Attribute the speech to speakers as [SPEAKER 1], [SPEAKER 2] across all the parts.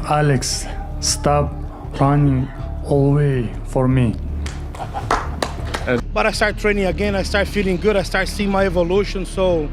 [SPEAKER 1] Alex, stop running away for me.
[SPEAKER 2] But I start training again, I start feeling good, I start seeing my evolution, so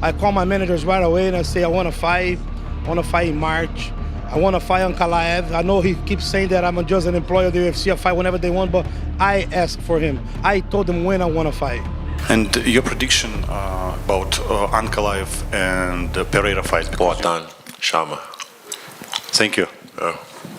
[SPEAKER 2] I call my managers right away and I say I want to fight in March. I want to fight Ankalaev. I know he keeps saying that I'm just an employee of the UFC, I fight whenever they want, but I ask for him. I told him when I want to fight.
[SPEAKER 3] And your prediction about Ankalaev and Pereira fight?
[SPEAKER 4] Poatan, Shama.
[SPEAKER 3] Thank you.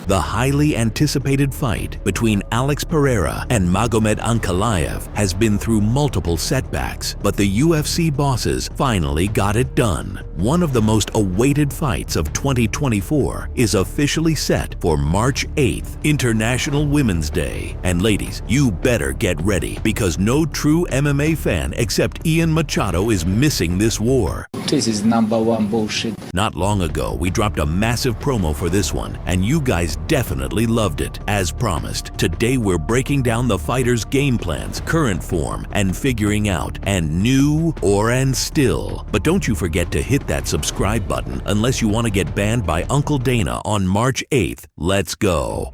[SPEAKER 5] The highly anticipated fight between Alex Pereira and Magomed Ankalaev has been through multiple setbacks, but the UFC bosses finally got it done. One of the most awaited fights of 2024 is officially set for March 8th, International Women's Day. And ladies, you better get ready, because no true MMA fan except Ian Machado is missing this war.
[SPEAKER 6] This is #1 bullshit.
[SPEAKER 5] Not long ago, we dropped a massive promo for this one, and you guys definitely loved it. As promised, today we're breaking down the fighters' game plans, current form, and figuring out, and new and still. But don't you forget to hit that subscribe button unless you want to get banned by Uncle Dana on March 8th. Let's go.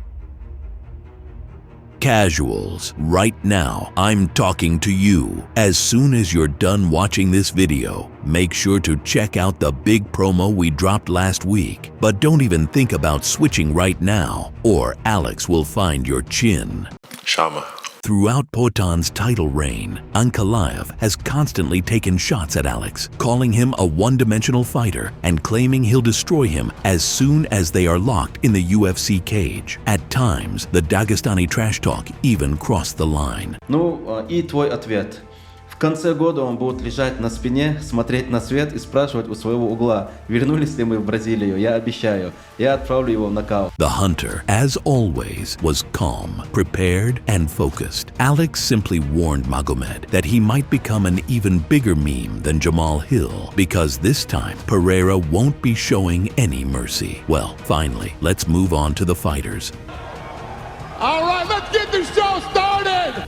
[SPEAKER 5] Casuals, right now, I'm talking to you. As soon as you're done watching this video, make sure to check out the big promo we dropped last week. But don't even think about switching right now, or Alex will find your chin.
[SPEAKER 4] Shama.
[SPEAKER 5] Throughout Potan's title reign, Ankalaev has constantly taken shots at Alex, calling him a one-dimensional fighter and claiming he'll destroy him as soon as they are locked in the UFC cage. At times, the Dagestani trash talk even crossed the line.
[SPEAKER 7] Ну, и твой ответ. В конце года он будет лежать на спине, смотреть на свет и спрашивать у своего угла, вернулись ли мы в Бразилию. Я обещаю, я отправлю его в нокаут.
[SPEAKER 5] The hunter, as always, was calm, prepared, and focused. Alex simply warned Magomed that he might become an even bigger meme than Jamal Hill, because this time, Pereira won't be showing any mercy. Well, finally, let's move on to the fighters.
[SPEAKER 8] All right, let's get this show started!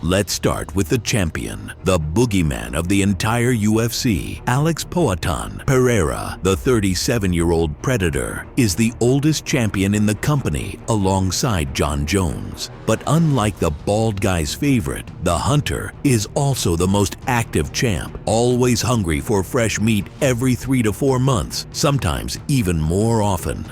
[SPEAKER 5] Let's start with the champion, the boogeyman of the entire UFC. Alex Poatan Pereira, the 37-year-old Predator, is the oldest champion in the company alongside John Jones. But unlike the bald guy's favorite, the Hunter is also the most active champ, always hungry for fresh meat every 3 to 4 months, sometimes even more often.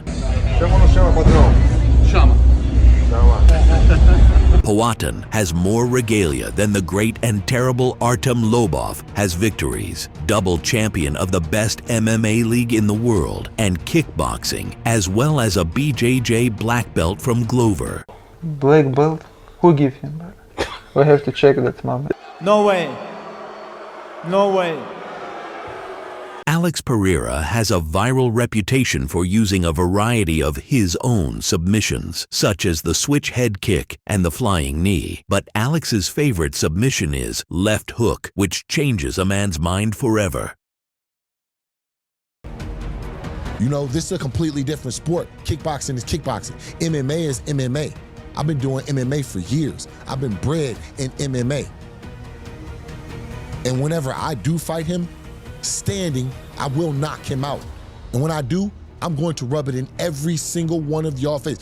[SPEAKER 5] Poatan has more regalia than the great and terrible Artem Lobov has victories, double champion of the best MMA league in the world, and kickboxing, as well as a BJJ black belt from Glover.
[SPEAKER 9] Black belt? Who gave him that? We have to check that moment.
[SPEAKER 8] No way. No way.
[SPEAKER 5] Alex Pereira has a viral reputation for using a variety of his own submissions, such as the switch head kick and the flying knee. But Alex's favorite submission is left hook, which changes a man's mind forever.
[SPEAKER 10] You know, this is a completely different sport. Kickboxing is kickboxing. MMA is MMA. I've been doing MMA for years. I've been bred in MMA. And whenever I do fight him, standing, I will knock him out. And when I do, I'm going to rub it in every single one of y'all face.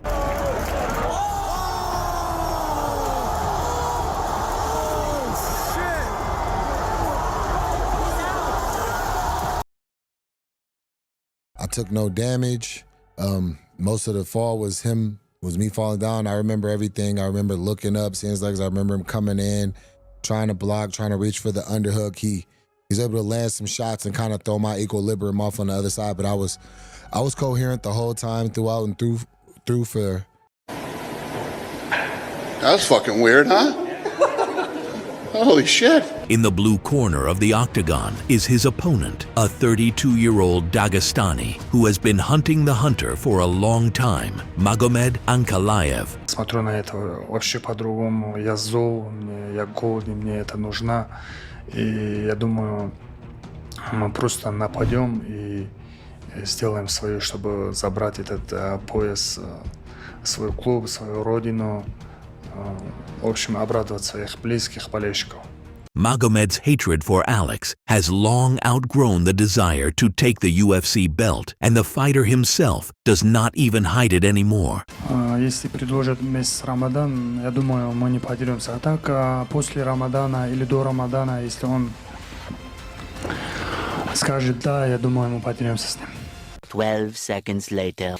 [SPEAKER 10] I took no damage. Most of the fall was me falling down. I remember everything. I remember looking up, seeing his legs. I remember him coming in, trying to block, trying to reach for the underhook. He's able to land some shots and kind of throw my equilibrium off on the other side. But I was coherent the whole time, throughout and through for.
[SPEAKER 11] That's fucking weird, huh? Holy shit.
[SPEAKER 5] In the blue corner of the octagon is his opponent, a 32-year-old Dagestani who has been hunting the Hunter for a long time, Magomed Ankalaev.
[SPEAKER 1] Смотрю на это вообще по-другому. Я зол, я голодный, мне это нужно. И я думаю, мы просто нападем и сделаем свое, чтобы забрать этот пояс, свой клуб, свою родину. В общем, обрадовать своих близких болельщиков.
[SPEAKER 5] Magomed's hatred for Alex has long outgrown the desire to take the UFC belt, and the fighter himself does not even hide it anymore.
[SPEAKER 1] Если предложат месяц Рамадан, я думаю, мы не подеремся. А так, после Рамадана или до Рамадана, если он скажет да, я думаю, мы подеремся с ним.
[SPEAKER 12] 12 seconds later.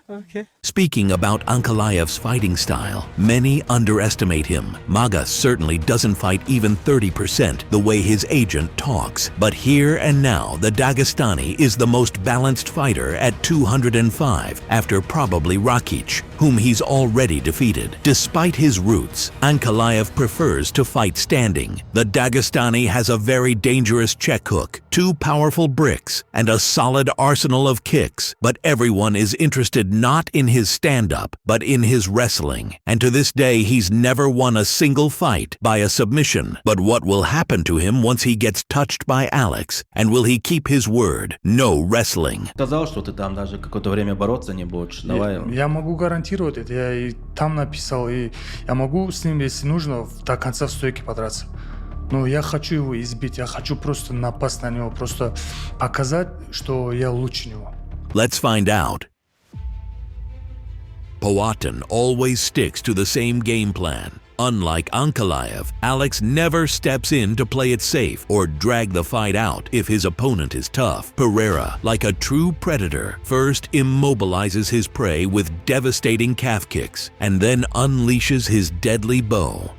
[SPEAKER 5] Okay. Speaking about Ankalaev's fighting style, many underestimate him. Maga certainly doesn't fight even 30% the way his agent talks. But here and now, the Dagestani is the most balanced fighter at 205 after probably Rakic, whom he's already defeated. Despite his roots, Ankalaev prefers to fight standing. The Dagestani has a very dangerous check hook, 2 powerful bricks, and a solid arsenal of kicks. But everyone is interested not in his stand-up, but in his wrestling. And to this day, he's never won a single fight by a submission. But what will happen to him once he gets touched by Alex? And will he keep his word? No wrestling.
[SPEAKER 7] Сказал, что ты там даже какое-то время бороться не будешь. Давай.
[SPEAKER 1] Я могу гарантировать это. Я и там написал, и я могу с ним, если нужно, до конца в стойке подраться. Но я хочу его избить, я хочу просто напасть на него, просто показать, что я лучше него.
[SPEAKER 5] Let's find out. Powhatan always sticks to the same game plan. Unlike Ankalaev, Alex never steps in to play it safe or drag the fight out if his opponent is tough. Pereira, like a true predator, first immobilizes his prey with devastating calf kicks and then unleashes his deadly bow.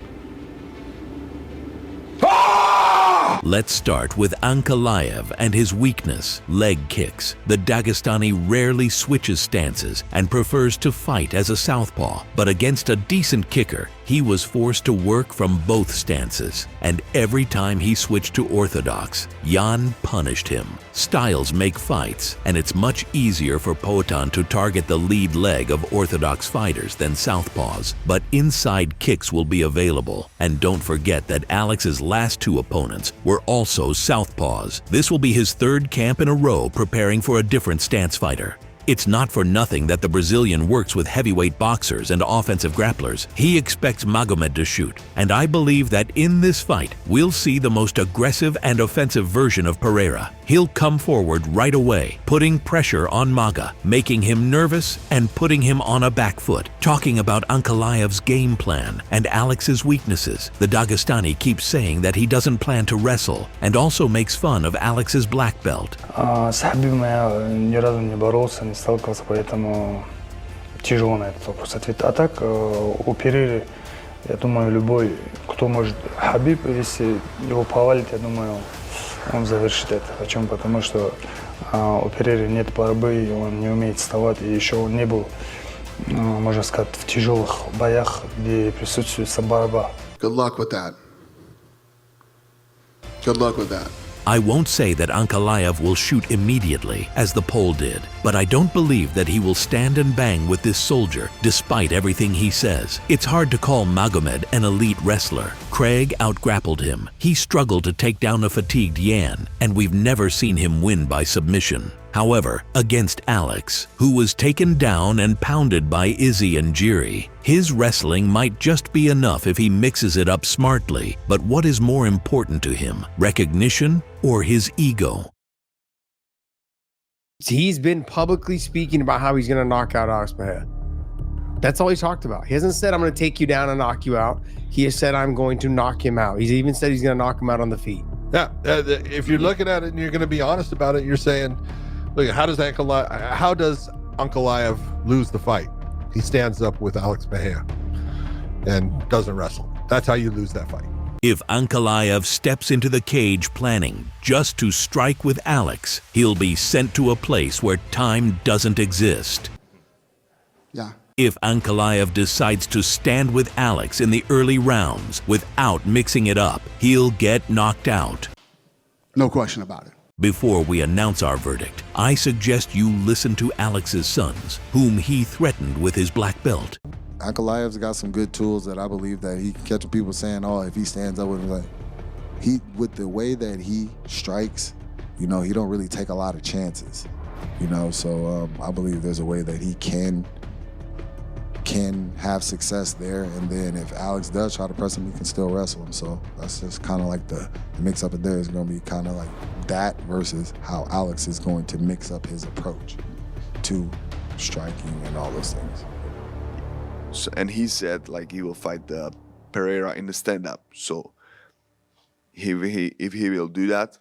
[SPEAKER 5] Let's start with Ankalaev and his weakness, leg kicks. The Dagestani rarely switches stances and prefers to fight as a southpaw, but against a decent kicker, he was forced to work from both stances. And every time he switched to orthodox, Jan punished him. Styles make fights, and it's much easier for Powhatan to target the lead leg of orthodox fighters than southpaws. But inside kicks will be available. And don't forget that Alex's last 2 opponents were also southpaws. This will be his 3rd camp in a row preparing for a different stance fighter. It's not for nothing that the Brazilian works with heavyweight boxers and offensive grapplers. He expects Magomed to shoot, and I believe that in this fight, we'll see the most aggressive and offensive version of Pereira. He'll come forward right away, putting pressure on Maga, making him nervous and putting him on a back foot. Talking about Ankalaev's game plan and Alex's weaknesses, the Dagestani keeps saying that he doesn't plan to wrestle and also makes fun of Alex's black belt.
[SPEAKER 1] С Хабибом я ни разу не боролся, не сталкивался, поэтому тяжело на этот вопрос ответить. А так, у Перейры, я думаю, любой, кто может... Хабиб, если его повалить, я думаю, он завершит это. Почему? Потому что у Перейры нет борьбы, он не умеет вставать, и еще он не был, можно сказать, в тяжелых боях, где присутствует борьба.
[SPEAKER 11] Good luck with that. Good luck with that.
[SPEAKER 5] I won't say that Ankalaev will shoot immediately, as the Pole did, but I don't believe that he will stand and bang with this soldier, despite everything he says. It's hard to call Magomed an elite wrestler. Craig outgrappled him. He struggled to take down a fatigued Yan, and we've never seen him win by submission. However, against Alex, who was taken down and pounded by Izzy and Jiri, his wrestling might just be enough if he mixes it up smartly. But what is more important to him, recognition or his ego?
[SPEAKER 13] He's been publicly speaking about how he's going to knock out Alex Pereira. That's all he's talked about. He hasn't said, I'm going to take you down and knock you out. He has said, I'm going to knock him out. He's even said he's going to knock him out on the feet.
[SPEAKER 14] Yeah, if you're looking at it and you're going to be honest about it, you're saying, look, how does Ankalaev lose the fight? He stands up with Alex Pereira and doesn't wrestle. That's how you lose that fight.
[SPEAKER 5] If Ankalaev steps into the cage planning just to strike with Alex, he'll be sent to a place where time doesn't exist.
[SPEAKER 11] Yeah.
[SPEAKER 5] If Ankalaev decides to stand with Alex in the early rounds without mixing it up, he'll get knocked out.
[SPEAKER 11] No question about it.
[SPEAKER 5] Before we announce our verdict, I suggest you listen to Alex's sons, whom he threatened with his black belt.
[SPEAKER 10] Ankalaev's got some good tools that I believe that he can catch people saying, oh, if he stands up with him, like, with the way that he strikes, you know, he don't really take a lot of chances, you know, so I believe there's a way that he can can have success there. And then if Alex does try to press him, he can still wrestle him. So that's just kind of like the mix up there is going to be kind of like that versus how Alex is going to mix up his approach to striking and all those things.
[SPEAKER 15] So, and he said like he will fight Pereira in the stand-up. So if he will do that,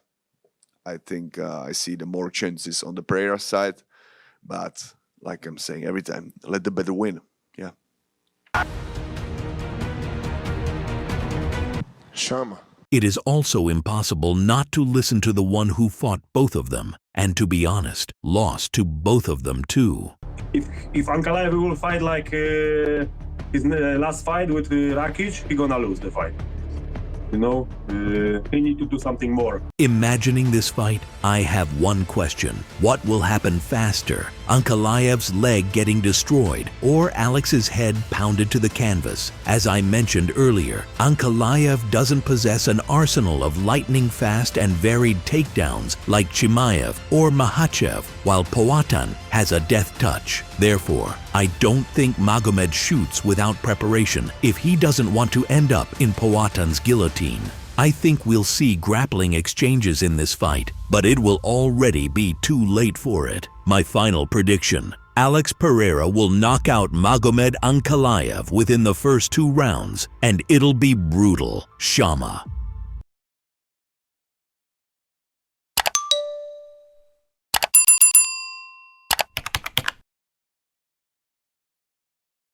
[SPEAKER 15] I think I see the more chances on the Pereira side. But like I'm saying every time, let the better win. Yeah.
[SPEAKER 4] Shama.
[SPEAKER 5] It is also impossible not to listen to the one who fought both of them, and to be honest, lost to both of them too.
[SPEAKER 16] If Ankalaev will fight like his last fight with Rakic, he gonna lose the fight. You know, he need to do something more.
[SPEAKER 5] Imagining this fight, I have one question. What will happen faster? Ankalaev's leg getting destroyed or Alex's head pounded to the canvas? As I mentioned earlier, Ankalaev doesn't possess an arsenal of lightning-fast and varied takedowns like Chimaev or Makhachev, while Powhatan has a death touch. Therefore, I don't think Magomed shoots without preparation if he doesn't want to end up in Powhatan's guillotine. I think we'll see grappling exchanges in this fight, but it will already be too late for it. My final prediction: Alex Pereira will knock out Magomed Ankalaev within the first 2 rounds, and it'll be brutal. Shama.